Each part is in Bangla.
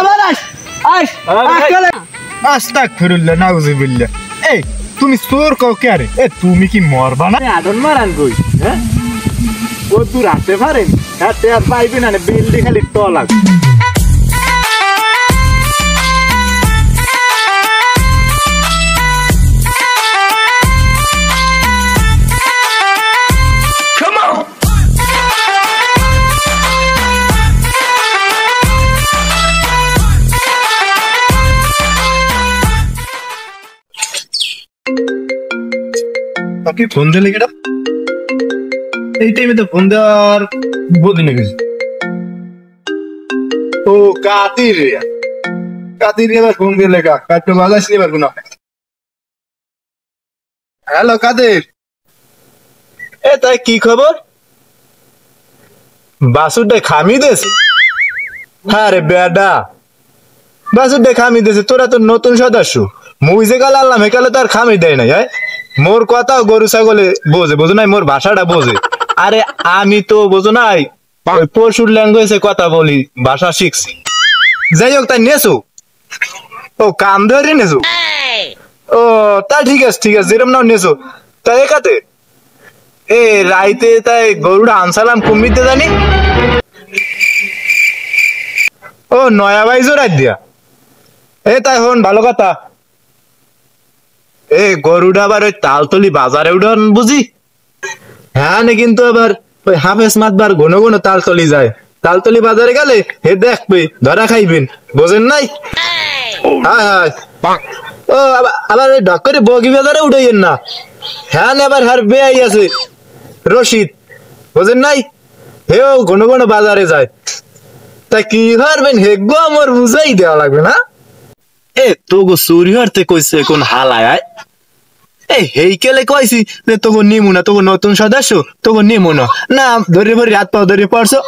আবার আস্তাগফিরুল্লাহ নাউযুবিল্লাহ। এই তুমি চোর কও কে রে? এ তুমি কি মরবা না? আদন মারান কই হ্যাঁ ও তুই রাখতে পারেন হ্যাঁ তে আর পাইবি না বিল্ডি খালি টলাক কি ফোন দিলে কেটা? এই টাইমে তো ফোন দেওয়ার বলি না কিছু। ও কাতির এবার ফোন দিলে কাটতে বাজাস নি পারবো না। হ্যালো কাদের, এ তাই কি খবর? বাসুরটা খামি দেশ? হ্যাঁ রে বেডা, বাসুরটা খামি দেছে। তোরা তো নতুন সদস্য, মুই যে কাল আনলাম একালে তো আর খামি দেয় নাই। মোর কথা গরু ছাগলে বোঝে, বোঝো নাই? মোর ভাষাটা বোঝে। আরে আমি তো বোঝো নাই পশুর ল্যাঙ্গুয়েজে কথা বলি, ভাষা শিখছি। যাই হোক, তাই নেছো? ও কাম ধরে নেছো? ও তা ঠিক আছে যেরম নাও নেছো। তাই একাতে এ রাইতে তাই গরুটা আনসালাম কুমিরতে জানি। ও নয়া বাইজো রাত দিয়া। এ তাই হন ভালো কথা। এ গরুটা আবার ওই তালতলি বাজারে উঠান বুঝি? হ্যাঁ না, কিন্তু আবার ওই হাফেজ মাতবার ঘন ঘন তালতলি যায়। তালতলি বাজারে গেলে হে দেখবে ধরা খাইবেন, বোঝেন নাই? হ্যাঁ হ্যাঁ। ও আবার ওই ঢক করে বগি বাজারে উঠাইয়েন না। হ্যাঁ না, আবার হার বেয়াই আছে রশিদ, বোঝেন নাই? হেও ঘন ঘন বাজারে যায়। তা কি পারবেন হেগো আমার বুঝাই দেওয়া লাগবে না? এ তোগো চুরি হরতে কইছে কোন হালায়? এই হেইকেলে কইছি যে তোগো নিমু না, তোগো নতুন সদস্য, তোগো নিমু না। না ধরে ভরে হাত পা ধরে পড়ছো।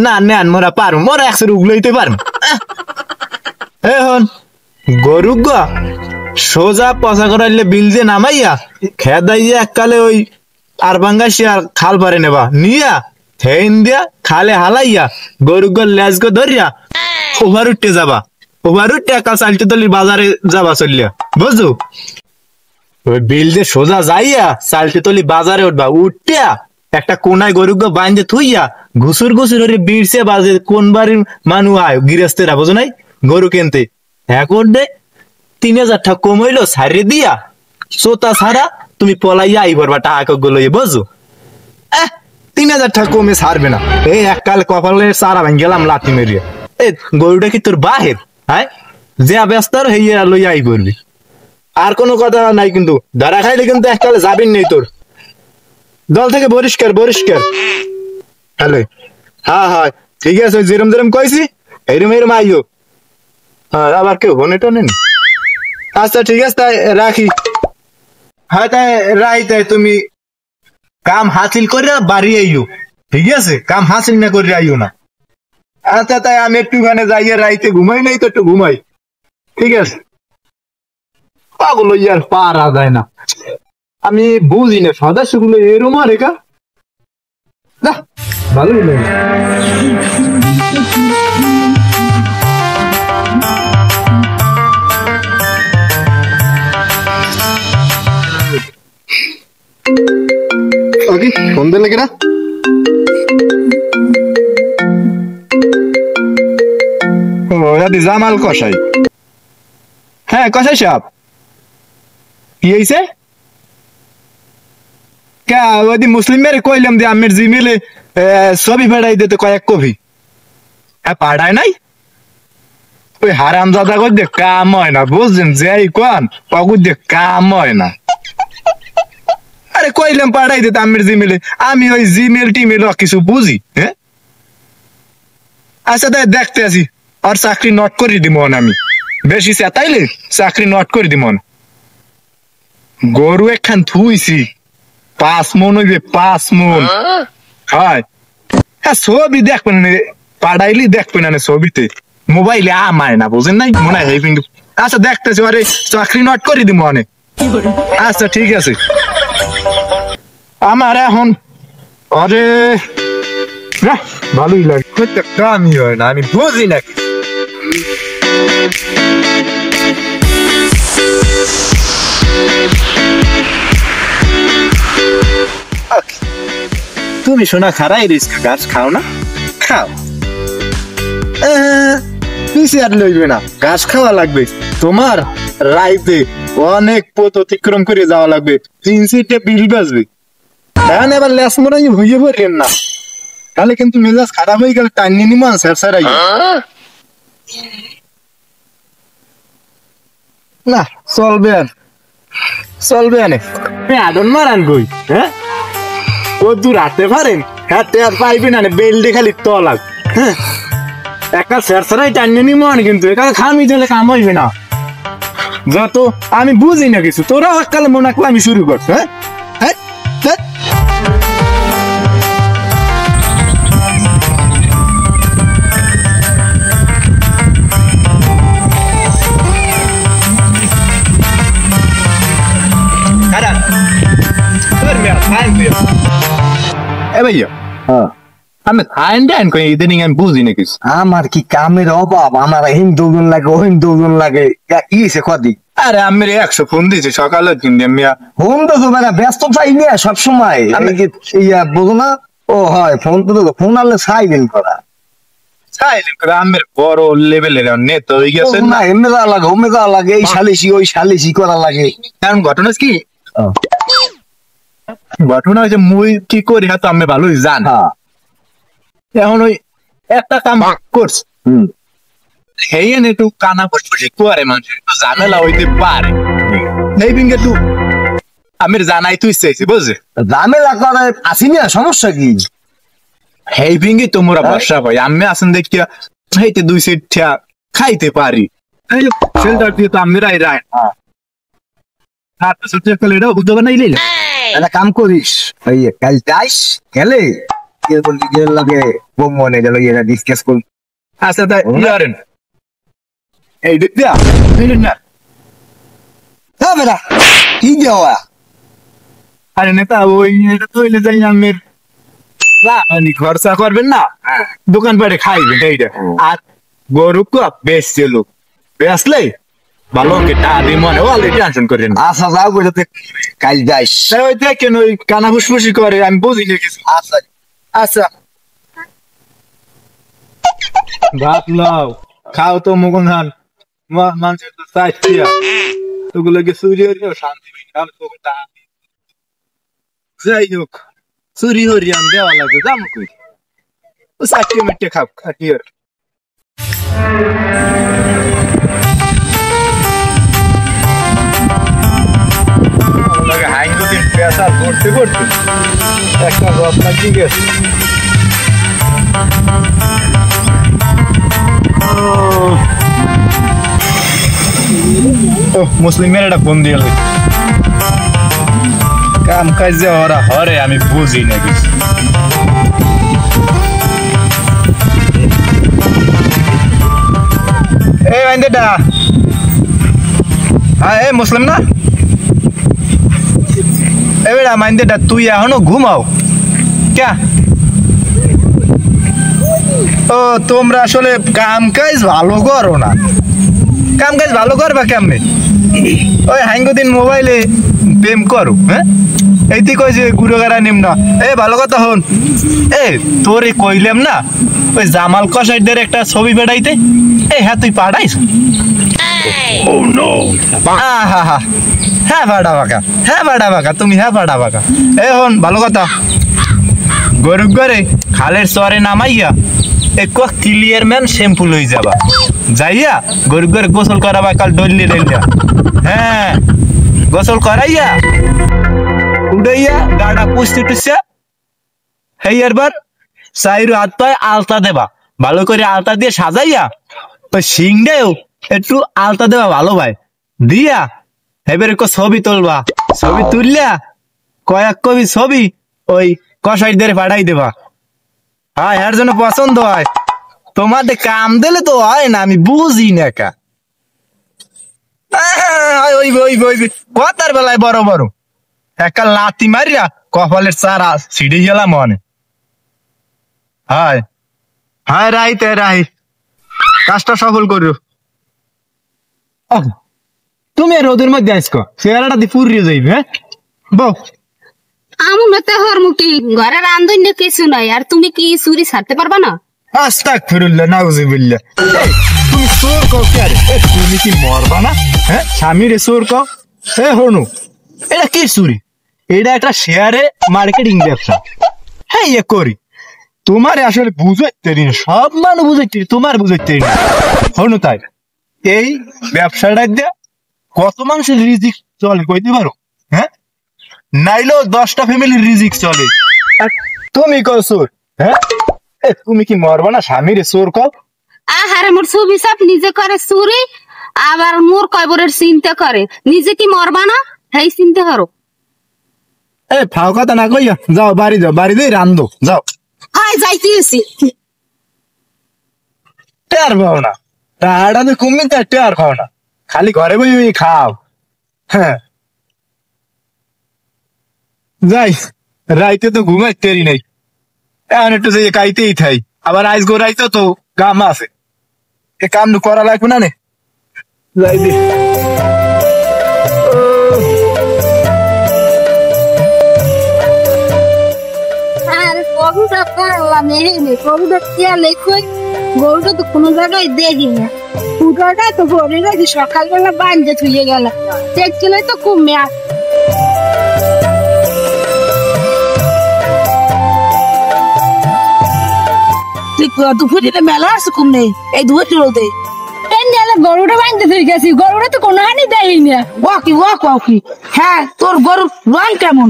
না নেন, মোরা পারবো, মোরা একশো উগলাইতে পারবো। এখন গরু গা সোজা পচা করাইলে বিল দিয়ে নামাইয়া খেদাইয়া এককালে ওই আর বাঙ্গাসি আর খাল পারে নেবা নিয়া থেইন দিয়া খালে হালাইয়া গরু গা লেজ গো ধরিয়া ওভার উঠতে যাবা। ওভার উঠতে একা চালতে তলির বাজারে যাবা চলিয়া, বুঝছো? ওই বিল দিয়ে সোজা যাইয়া চালতে তলি বাজারে উঠবা। উঠিয়া একটা কোনায় গরু গো বাইন্দে থুইয়া ঘুসুর ওরে বিড়ছে বাজে কোন বাড়ির মানু আয় গৃহস্থেরা, বোঝো নাই? গরু কিনতে হ্যাঁ করবে 3000 টাকা কম হইলো সারিয়ে দিয়া সোতা সারা তুমি পলাইয়া আই ভরবা টাকা গুলো, বুঝো? 3000 টাকা কমে ছাড়বে না। এই এককাল কপালে সারা ভাঙ গেলাম লাঠি মেরিয়ে। এ গরুটা কি তোর বাহের? হ্যাঁ যে ব্যস্ত হইয়া লইয়া আই করবি, আর কোনো কথা নাই। কিন্তু ধরা খাইলে কিন্তু এককালে যাবেন নেই তোর দল থেকে বহিষ্কার। হ্যালো, হ্যাঁ হ্যাঁ ঠিক আছে, যেরম যেরম কইছি এরম আইও। হ্যাঁ আবার কেউ ফোন এটা নেন। আচ্ছা ঠিক আছে, তাই রাখি। হ্যাঁ তাই তাই তুমি কাম হাসিল করে বাড়ি আইও, ঠিক আছে? কাম হাসিল না করে আইও না। আচ্ছা তাই আমি একটুখানে যাইয়ে রাইতে ঘুমাই নাই তো একটু ঘুমাই, ঠিক আছে? পাগল ইয়ার পারা যায় না, আমি বুঝি না সদস্যগুলো এরম আর একা না ভালোই লাগে। ফোন দিলে কিনা? ও জামাল কসাই। হ্যাঁ কসাই সাহেব, কি হয়েছে? মুসলিম মেরে কইলাম যে আমের জিমেলে ছবি পাঠাই দিতে কয়েক কপি। হ্যাঁ পাঠায় নাই? ওই হারাম দাদা করতে কাম হয় না, বুঝছেন? যাই কোন অগুদে কাম হয় না। আরে কইলাম পাঠাই দিতে আমের জিমেলে, আমি ওই জিমেল টিমেল কিছু বুঝি? হ্যাঁ আচ্ছা তাই দেখতে আছি, আর চাকরি নট করে দিব আমি। বেশি চেতাইলে চাকরি নট করে দিব। গরু একখান থুইছি 5 মন হইবে, 5 মন। হ্যাঁ ছবি দেখবেন পাঠাইলি দেখবেন না, ছবিতে মোবাইলে আমায় না, বুঝেন নাই? মনে হয় কিন্তু। আচ্ছা দেখতেছি, আরে চাকরি নট করে দিব অনেক। আচ্ছা ঠিক আছে। আমার এখন আরে ভালোই লাগে, কামই হয় না, আমি বুঝি নাকি। তুমি শোনা খারাই রিস্ক গাছ খাও না, খাও। পিছে আর লইবে না, ঘাস খাওয়া লাগবে। তোমার রাইতে অনেক পথ অতিক্রম করে যাওয়া লাগবে, 3-4টে বিল বাজবে। এখন এবার লেস মরাই হইয়ে পড়েন না, তাহলে কিন্তু মেজাজ খারাপ হয়ে গেলে টাইনি নিমান স্যারসারাই না, চলবে আর চলবে আনে। আদন মারান কই, হ্যাঁ ও দূর হাঁটতে পারেন, হাঁটতে আর পাইবেন না, বেল্টে খালি তলাক। হ্যাঁ একটা স্যারসারাই টাইনি নিমান, কিন্তু এখানে খামি দিলে কাম হইবে না। যত আমি বুঝি না কিছু, তোরা কালে মনে রাখলে আমি শুরু করছো। হ্যাঁ হ্যাঁ হ্যাঁ আমি ইদানিং আমি বুঝি না কিছু। আমার কি কামের অভাব, আমার হিন্দু লাগে হিন্দু লাগে কি হয়েছে কদি? আরে আমি 100 ফোন দিয়েছি সকালে, কিন্তু আমি ফোন তো মানে ব্যস্ত চাই না সবসময়, ইয়া বোঝো না? ও হয় ফোন তো ফোন আনলে সাইলেন্ট করা, আমের বড় লেভেলের নেতা হয়ে গেছে না, এমনি যাওয়া লাগে ওমে যাওয়া লাগে, এই সালিশি ওই সালিশি করা লাগে। কারণ ঘটনা কি, ঘটনা হয়েছে মুই কি করি হ্যাঁ তো আমি ভালোই জান। এখন ওই একটা কাম করছ, সেই একটু কানা বসে করে মানুষের একটু ঝামেলা হইতে পারে, এই বিঙ্গে একটু আমি জানাই তুই চাইছি বুঝছে, ঝামেলা করে আসিনি, সমস্যা কি? এই বিঙ্গে তোমরা বর্ষা ভাই আমি আসেন দেখিয়া খাইতে 2 সিট খাইতে পারি, সেলটার দিয়ে তো আমি রাই রায় একটা কাম করিস, ওই কাল যাইস গেলে লাগে মনে গেল ডিসকাস কর। আচ্ছা তাই ইয়ারেন এই দিয়া না, হ্যাঁ বেটা কি দেওয়া? আরে নেতা ওই তৈলে যাই আমের খরচা করবেন না, দোকান পাটে খাইবেন এইটা। আর গরু বেচছে লোক, বেচলে ভালো টাদি মনে হলে টেনশন করেন। আচ্ছা যাও বেটাতে কাল যাইস, ওই দেখেন ওই কানা ফুসফুসি করে, আমি বুঝি না কিছু। আচ্ছা আচ্ছা ভাত লাও খাও তো মগন হান, মানুষের তো চাইছিয়া ওগুলোকে চুরি হরিও শান্তি, যাই হোক চুরি হরিয়ান দেওয়া লাগবে, দাম কই ও চারটে মেটে খাও খাটিয়ার। হাইঙ্গদিন পেশা করতে করতে একটা রত্না কি গেছে। মুসলিমের একটা ফোন দিয়ে কাম কাজ যে ওরা হরে আমি বুঝি না কিছু। এই বাইন্দেটা হ্যাঁ এ মুসলিম না, এবেড়া মাইন্দেটা তুই এখনো ঘুমাও ক্যা? ও তোমরা আসলে কাম কাজ ভালো করো না, কাম কাজ ভালো করবা কেমনে? ওই হাইঙ্গদিন মোবাইলে প্রেম করো, হ্যাঁ এইটি কই যে গুড়োগাড়া নিম না। এ ভালো কথা হন, এ তোরে কইলাম না ওই জামাল কসাইদের একটা ছবি বেড়াইতে, এ হ্যাঁ তুই পাঠাইছ? হ্যাঁ ভাড়া বাঁকা, হ্যাঁ ভাড়া বাঁকা, তুমি হ্যাঁ ভাড়া বাঁকা। এ হন ভালো কথা, গরু ঘরে খালের চরে নামাইয়া এক ক্লিয়ার ম্যান শ্যাম্পু লই যাবা, যাইয়া গরু ঘরে গোসল করাবা কাল ডলিয়ে ডলিয়া, হ্যাঁ গোসল করাইয়া উড়াইয়া গাড়া পুষতে টুসা হেয়ারবার সাইরু হাত পায়ে আলতা দেবা, ভালো করে আলতা দিয়ে সাজাইয়া ওই সিংডেও একটু আলতা দেবা ভালো ভাই দিয়া, এবারে ছবি তুলবা, ছবি তুললা কয়েক কবি ছবি ওই কসাইদের পাঠাই দেবা। হ্যাঁ এর জন্য পছন্দ হয়, তোমাদের কাম দিলে তো হয় না, আমি বুঝি না কা। কথার বেলায় বড় বড় একটা লাথি মারিয়া কপালের চারা ছিড়ে গেলাম মনে। হায় হায় রাইতে রাই কাজটা সফল করো। তুমি রোদের মধ্যে আসকো চেহারাটা দিয়ে পুরিয়ে যাইবে হ্যাঁ বউ আমু নতে হরমুটি ঘরে রান্ধুন কিছু নাই আর তুমি কি চুরি ছাড়তে পারবা না আস্তাগফিরুল্লাহ নাউযুবিল্লাহ তুমি চোর কও কি আরে তুমি কি মরবা না হ্যাঁ স্বামীরে চোর কও হনু এটা কি চুরি এটা একটা শেয়ারে মার্কেটিং ব্যবসা হ্যাঁ ইয়ে করি তোমার আসলে বুঝাইতে না সব মানুষ বুঝাইতে তোমার বুঝাইতে না হনু তাই এই ব্যবসাটা দিয়ে কত মানুষের রিজিক চলে কইতে পারো হ্যাঁ নাইলেও 10টা ফ্যামিলির রিজিক চলে আর তুমি কও চোর হ্যাঁ তুমি কি মরবা না স্বামীরে চোর কও আহারে মোর ছবি সাপ নিজে করে চুরি আবার মোর কয়বরের চিন্তা করে নিজে কি মরবা না হেই চিন্তা করো ফাও কথা না কইয়া যাও বাড়ি দিয়ে রান্ধো যাও হয় যাইতেছি টের পাও না টাকাটা তো কমবে তার টের পাও না খালি ঘরে বই খাও হ্যাঁ যাই রাইতে তো ঘুমাইতেরি নাই এখন একটু যে কাইতেই থাই আবার আইস গো রাইতে তো কাম আছে এ কাম করা লাগবে না নে যাই দি গরুটা তো কোনো জায়গায় দেখি না পুরোটা তো ভরে গেছে সকালবেলা বান্ধে থুয়ে গেল দেখছিলে তো কমে দুপুরে মেলা আছে কম নেই এই দুপুরে রোদে গরুটা বান্ধে থুয়ে গেছি গরুটা তো কোনো হানি দেয় না ওয়াকি হ্যাঁ তোর গরুর রং কেমন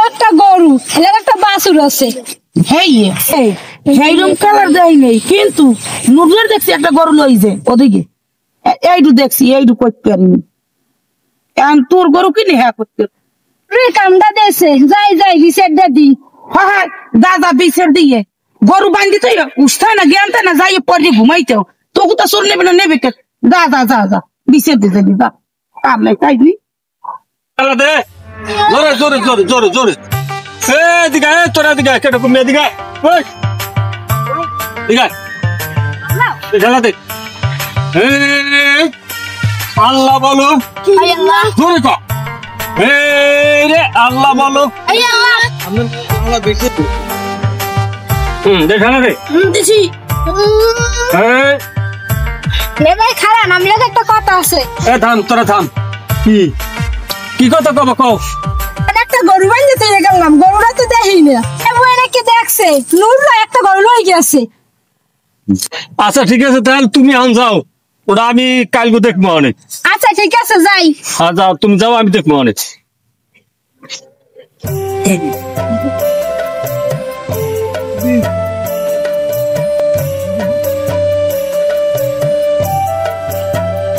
একটা গরু একটা বাছুর আছে সেইরকম কালার দেয় নেই কিন্তু নুডলের দেখছি একটা গরু লইছে ওদিকে এইটু দেখছি এইটু করতে পারিনি এখন তোর গরু কিনে হ্যাঁ করতে কামটা দেশে যাই বিছের দি হ্যাঁ দাদা বিছের দিয়ে গরু বান্ধি তো উষ্ঠায় না জ্ঞানটা না যাই পরে ঘুমাইতেও তোকে তো চোর নেবে না নেবে কে যা বিছের দিতে দি যা কাম নাই তাই নি জোরে দিঘা তোরা দিঘা কেটে কমিয়ে দিঘা দিঘা জ্বালাতে আল্লাহ বলো জোরে ক রে আল্লাহ বলো দেখানা রে খারাপ নামলে একটা কথা আছে থাম তোরা থাম কি কথা কব কও একটা গরু বান্ধে চলে গেলাম গরুটা তো দেখি না নাকি দেখছে নুররা একটা গরু লই গেছে আচ্ছা ঠিক আছে তাহলে তুমি আন যাও ওটা আমি কালকে দেখবো অনেক আচ্ছা ঠিক আছে যাই হ্যাঁ যাও তুমি যাও আমি দেখবো অনেক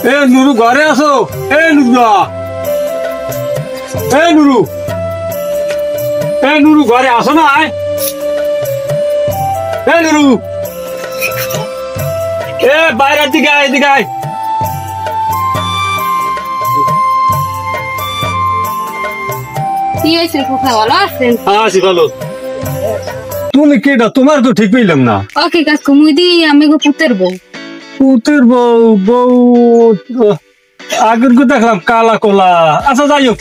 এ নুরু ঘরে আসো নুরু ঘরে আসো না নুরু বাইরের দিকে এদিকে আয় আছি ভালো তুমি কেটা তোমার তো ঠিক পেলাম না ওকে কাজ কমুই দি আমি গো পুতের বউ আগের গো দেখলাম কালা কোলা আচ্ছা যাই হোক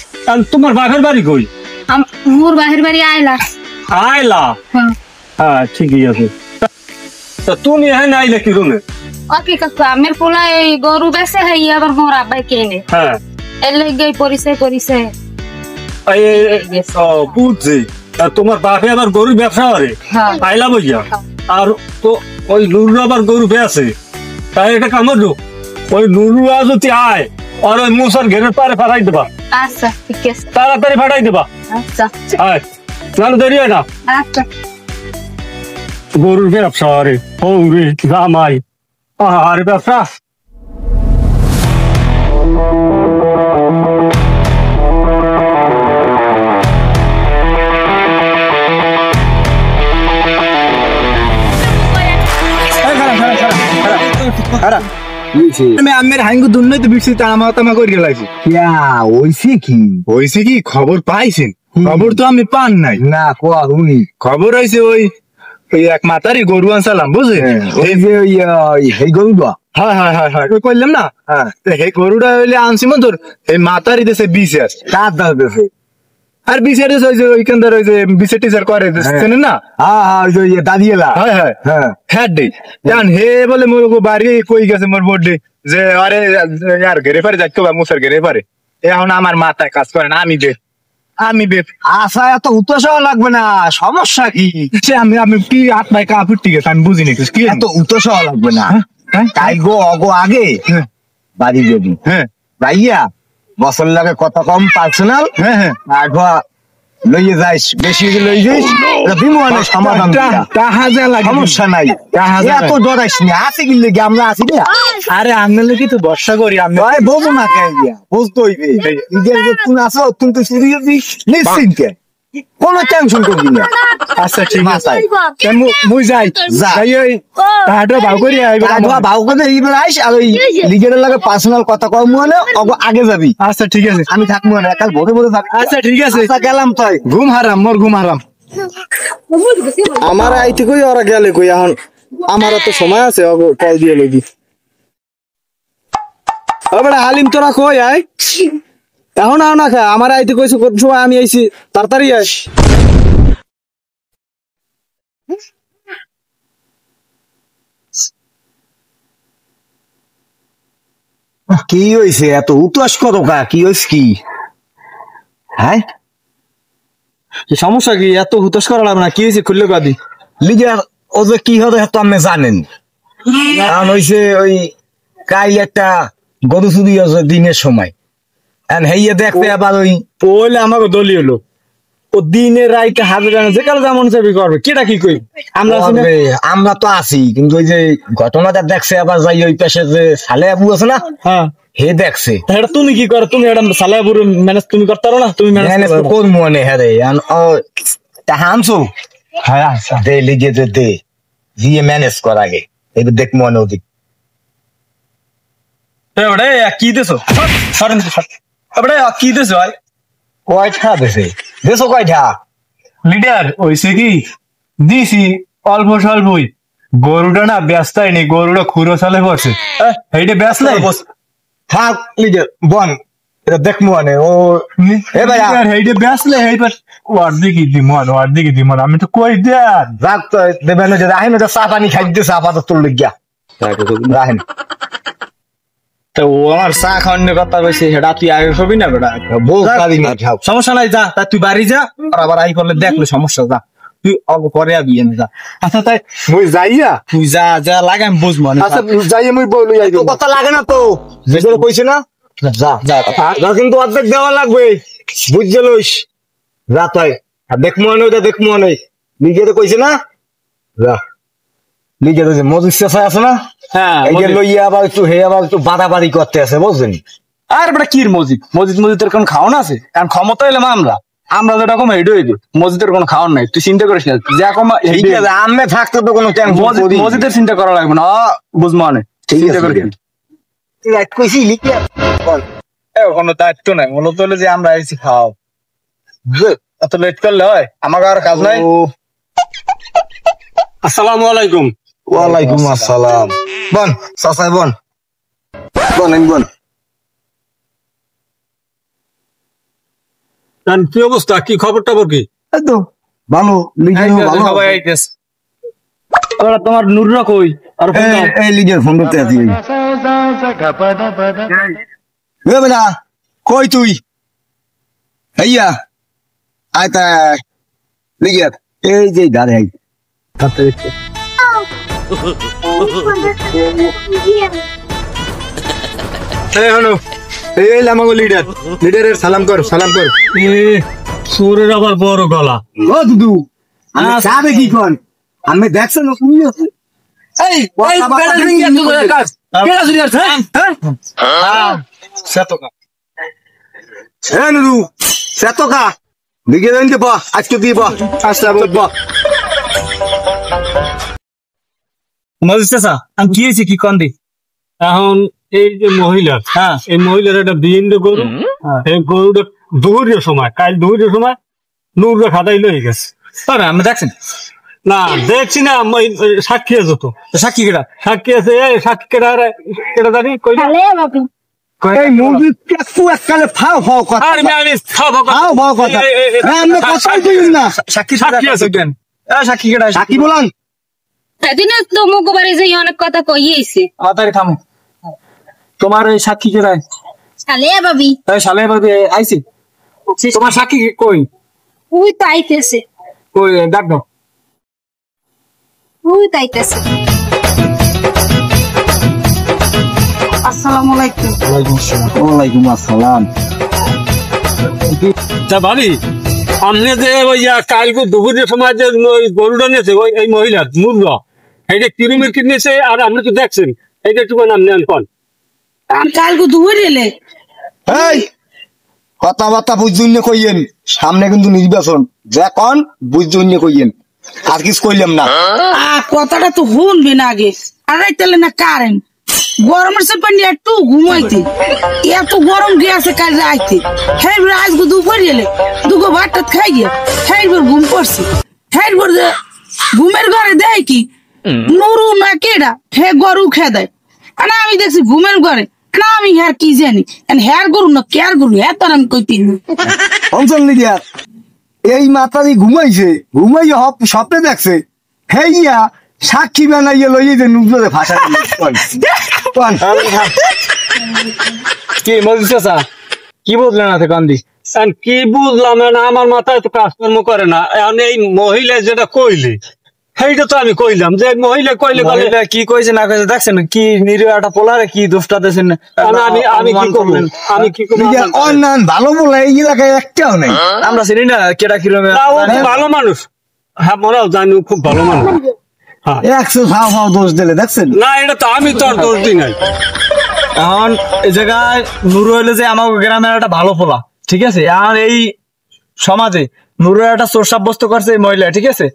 তোমার বাপের বাড়ি কই মোর বাহির বাড়ি আইলা হ্যাঁ ঠিকই আছে তা তুমি এখানে আইলে কি রুমে ওকে কাজ আমের পোলা এই গরু বেচে হাই আবার মোর আব্বাই কেনে হ্যাঁ এর লাগি পরিচয় বুঝছি তোমার বাপে আবার গরু ব্যবসা করে আইলা বইয়া আর তো ওই নুরু আবার গরু বেছে তাই এটা কামড় ওই নুরু যদি আয় আর ওই মুসার ঘেরের পারে ফাটাই দেবা আচ্ছা ঠিক আছে তাড়াতাড়ি ফাটাই দেবা আচ্ছা আয় নাহলে দেরি হয় না আচ্ছা গরুর ব্যবসা রে রে জামাই আরে ব্যবসা আমের হাঙ্গু দুর্নই তো বিক্রি তামা করে লাগছে হয়েছে কি খবর পাইছেন খবর তো আমি পান নাই না কোয়া হুনি খবর হয়েছে ওই এক মাতারি গরু আনসালাম বুঝলেন এই যে এই গরু হ্যাঁ হ্যাঁ হ্যাঁ হ্যাঁ ওই কইলাম না হ্যাঁ এই গরুটা হইলে আনছি মন তোর এই মাতারি দেশে বিচার কার দাও দেশে আর বিচার দেশে ওই যে ওইখানদার ওই যে বিচার টিচার করে চেনেন না হ্যাঁ হ্যাঁ ওই যে দাদিয়েলা হ্যাঁ হ্যাঁ হ্যাঁ হ্যাঁ ডে জান হে বলে মোর বাড়ি কই গেছে মোর বড়ে যে আরে यार ঘরে পারে যাইতো বা মুসার ঘরে পারে এখন আমার মাথায় কাজ করে না আমি বেপ আশা এত উৎসাহ লাগবে না সমস্যা কি সে আমি কি আত্মায় কাপড় ঠিক আছে আমি বুঝিনি কি এত উৎসাহ লাগবে না হ্যাঁ তাই গো অগো আগে হ্যাঁ বাড়ি যাবি হ্যাঁ ভাইয়া বছর লাগে কত কম পার্সোনাল হ্যাঁ হ্যাঁ একবার লইয়ে যাইস বেশি লই যাইস বিমানে সমাধান দিয়া। তাহা যা লাগে সমস্যা নাই তাহা যা এত ডরাইস না আছে কি লেগে আমরা আছি না আরে আমনে কি তো বর্ষা করি আমি ভাই বোঝো না কেন দিয়া বুঝতে হইবে নিজের যে তুমি আসো তুমি তো শুরু করবি নিশ্চিন্তে কোনো টেনশন করবি না আচ্ছা ঠিক আছে মাথায় কেন মুই যাই যা। যাই ওই তাহাটা ভাও করি আইবা আধা ভাও করে এইবার আইস আর ওই লিগের লাগে পার্সোনাল কথা কম মনে আগে যাবি আচ্ছা ঠিক আছে আমি থাকবো না কাল ভোরে ভোরে থাকবি আচ্ছা ঠিক আছে আচ্ছা গেলাম তাই ঘুম হারাম মোর ঘুম হারাম আমার আইতে কই ওরা গেলে কই এখন আমার তো সময় আছে কল দিয়ে লইবি আবার হালিম তোরা কই আয় এখন আও না খা আমার আইতে কইছে কোন সময় আমি আইছি তাড়াতাড়ি আস কি হয়েছে এত উতাস করো কা কি হয়েছে কি হ্যাঁ কি সমস্যা কি এত হুতাশ করা লাগবে না কি হয়েছে খুললে কাদি লিগার ও যে কি হবে তো আপনি জানেন কারণ হইছে ওই কাইল একটা গরু চুরি আছে দিনের সময় এন্ড হেইয়ে দেখতে আবার ওই পহলে আমাকে দলি হলো ও দিনে রাইতে হাজার জানা যে কাল যেমন চাবি করবে কেটা কি কই আমরা আছি না? ওরে, আমরা তো আছি কিন্তু ওই যে ঘটনাটা দেখছে আবার যাই ওই পাশে যে সালে আবু আছে না হ্যাঁ হে দেখছে তা এটা তুমি কি করো তুমি এটা সালাপুর ম্যানেজ তুমি করতে পারো না তুমি ম্যানেজ ম্যানেজ তো কোন মনে হ্যারে তাহা আনছো হ্যাঁ আচ্ছা দে লিগে যে দে দিয়ে ম্যানেজ কর আগে এবার দেখ মনে ওদিক এবারে কি দেছো সরেন এবারে কি দেছো ভাই কয়টা দেশে দেশো কয়টা লিডার ওইসে কি দিছি অল্প স্বল্পই গরুটা না ব্যস্ত হয়নি গরুটা খুঁড়ো চলে পড়ছে এইটা ব্যস্ত নাই থাক লিগে বন এটা দেখ মনে ও এ ভাইয়া এইটা ব্যস্ত নাই এইবার ওর দিকে দিমন আমি তো কই দেন রাখ তো দেবেন যে রাহেন চা পানি খাইতে চা পাতা তোর লিগিয়া রাহেন তো ও আমার চা খাওয়ানোর কথা কইছে সেটা তুই আগে খাবি না বেটা বউ কালি না খাও সমস্যা নাই যা তা তুই বাড়ি যা আর আবার আই করলে দেখলে সমস্যা যা তুই অল্প পরে আবি এনে যা আচ্ছা তাই মুই যাইয়া তুই যা যা লাগে আমি বুঝবো না আচ্ছা যাইয়া মুই বলি তো কথা লাগে না তো যেগুলো কইছে না যা যা যা কিন্তু অর্ধেক দেওয়া লাগবে বুঝতে লইস যা তাই আর দেখ মনে ওটা দেখ মনে লিগে তো কইছে না যা লিগে তো যে মজুর চেষা আছে না হ্যাঁ এই যে লইয়া আবার একটু হে আবার একটু বাড়াবাড়ি করতে আছে বুঝছেন আর বেটা কি মসজিদের কোন খাওয়ান আছে কারণ ক্ষমতা এলাম আমরা যেটা কম হেঁটে হইবে মসজিদের কোনো খাওয়ান নাই তুই চিন্তা করিস না যা কম ঠিক আছে আমি থাকতে তো কোনো টেনশন মসজিদের চিন্তা করা লাগবে না বুঝবো মানে ঠিক চিন্তা আছে, করিস ঠিক তুই রাত কইছি লিখে বল কোনো দায়িত্ব নাই মূলত হলো যে আমরা এসেছি খাওয়াও এত লেট করলে হয় আমাকে আর কাজ নাই আসসালামু আলাইকুম ওয়ালাইকুম আসসালাম বন সাসাই বন বন কি অবস্থা কি খবর টবর কি এই তো ভালো লিখে ভালো সবাই আইতেছে ওরা তোমার নুররা কই আর ফোন দাও। এই লিগের ফোন করতে আছি এ বেটা কই তুই আইয়া আইতা লিগের এই যে দাঁড়ে আই এই হলো এই আমাগো লিডারের সালাম কর সুরের আবার বড় গলা ও দুদু আমি যাবে কি কোন আমি দেখছ না শুনি আছে এই বেটা তুমি এত করে কাজ কেডা শুনি আছে হ্যাঁ সেতকা হ্যাঁ নুরু সেতকা লিগে দেন কে বা আজকে দিয়ে বা আচ্ছা বা মজিদ চাচা আমি কি হয়েছে কি কন দি এখন এই যে মহিলা হ্যাঁ এই মহিলার একটা বিহিন্দ গরু এই গরুটা দুপুরের সময় কাল দুপুরের সময় নুররা খাতাই লয়ে গেছে তবে আমি দেখছেন না দেখছি না সাক্ষী আছে তো সাক্ষী কেটা সাক্ষী আছে সাক্ষী কেটা জানি কই খালে বাবু এই মসজিদ একটু এককালে ফাও ফাও কথা আর আমি ফাও ফাও কথা আমরা কথাই কইন না সাক্ষী সাক্ষী আছে কেন সাক্ষী কেটা সাকি বলান সেদিনে তো মুখ বাড়ি যে অনেক কথা কইয়েছে তাড়াতাড়ি থামো তোমার এই সাক্ষী কেটায় শালে ভাবি শালে ভাবে আইছি তোমার সাক্ষী কই ওই তো আইতেছে কই ডাক দাও ওই তো আইতেছে আসসালামু আলাইকুম ওয়ালাইকুম আসসালাম তা ভাবি আপনি যে ওই কালকে দুপুরের সময় যে ওই গরুটা নিয়েছে ওই এই মহিলা মুরগা এইটা কিরমের কিনেছে আর আপনি তো দেখছেন এইটা একটু আপনি কন আমি কালকে দুপুর এলে এই কথাবার্তা বুঝুন কইয়েন সামনে কিন্তু নির্বাচন যা কন বুঝুন কইয়েন আর কিছু কইলাম না কথাটা তো শুনবি না আগে আর তাহলে না কারেন্ট গরমের সে পানি একটু ঘুমাইতে এত গরম গিয়েছে কাল রাইতে হ্যাঁ আজকে দুপুর এলে দুগো ভাত খাই গিয়ে হ্যাঁ ঘুম পড়ছে হ্যাঁ ঘুমের ঘরে দেয় কি নুরু না কেডা হে গরু খেয়ে দেয় না আমি দেখছি ঘুমের ঘরে না আমি হ্যার কি জানি হ্যার গরু না কেয়ার গরু হ্যাঁ তোর আমি কইতে অঞ্চল লিগিয়া এই মাতারি ঘুমাইছে ঘুমাইয়া স্বপ্নে দেখছে হেইয়া সাক্ষী বানাইয়া লইয়ে যে নুজরে ভাষা কি মজিদ চাচা কি বুঝলেন না কান্দি কি বুঝলাম না আমার মাথায় তো কাজকর্ম করে না এখন এই মহিলা যেটা কইলি সেইটা তো আমি কইলাম যে মহিলা কইলে বলে কি কইছে না কইছে দেখছেন কি নিরীহ একটা পোলারে কি দোষটা দেন আমি কি করবেন আমি কি করবো অন্যান ভালো বলে এই এলাকায় একটাও নেই আমরা চিনি না কেটা কিরকম না, ও খুব ভালো মানুষ হ্যাঁ মোরাও জানি ও খুব ভালো মানুষ হ্যাঁ 100 ভাও ভাও দোষ দিলে দেখছেন না এটা তো আমি তো আর দোষ দিই নাই এখন এই জায়গায় নুরু হইলো যে আমার গ্রামের একটা ভালো পোলা ঠিক আছে আর এই সমাজে নুরের একটা চোর সাব্যস্ত করছে এই মহিলা ঠিক আছে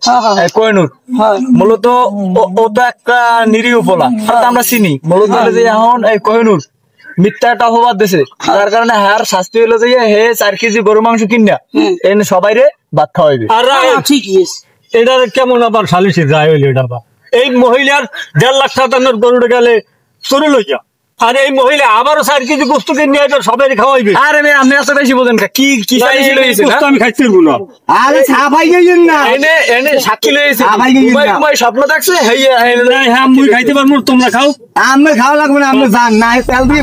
কোহিনুর মূলত ও তো একটা নিরীহ পোলা আমরা চিনি মূলত যে এখন এই কোহিনুর মিথ্যা একটা অপবাদ দিছে তার কারণে হার শাস্তি হইলো যে হে 4 কেজি গরু মাংস কিনা এনে সবাই রে ভাত খাওয়াইবে আর ঠিকই আছে এটা কেমন আবার সালিশে যায় হইলো এটা আবার এই মহিলার 1.5 লাখ টাকা গরুটা গেলে চুরি লইয়া আর এই মহিলা আবারও 4 কেজি গোস্ত কিনে এটা সবাই খাওয়াইবে আরে আপনি এত বেশি বোঝেন কি কি সালিশি লইছে গোস্ত আমি খাইতে পারবো না আরে সাফাই গেছেন না এনে এনে সাক্ষী লইছে আবাই গেছেন না। ঘুমাই স্বপ্ন দেখছে হেইয়া হ্যাঁ মুই খাইতে পারবো তোমরা খাও আমরা খাওয়া লাগবে না আমরা জান না তেল দিয়ে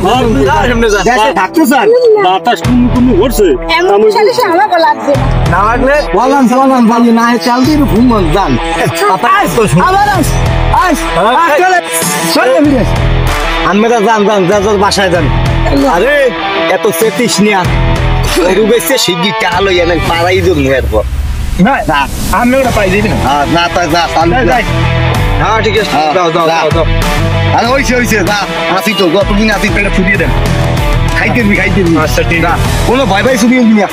দেশে থাকতে চান বাতাস কুমু করছে এমন শালে আমাকে লাগবে না না লাগলে বলান সালান বালি না তেল দিয়ে ঘুমন জান আবার চলে চলে আমি তো জান জান যা বাসায় যান আরে এত চেতিস নিয়া রুবেছে শিগগি কালো এনে পাড়াই দিন এরপর না আমি ওটা পাই দিবি না না তা যা হ্যাঁ ঠিক আছে দাও দাও দাও দাও আরে হইছে যা আসি তো গতদিন আসি পেটে ফুটিয়ে দেন খাইতে দিবি আচ্ছা ঠিক আছে কোনো ভয় ভাই শুনিয়ে দিবি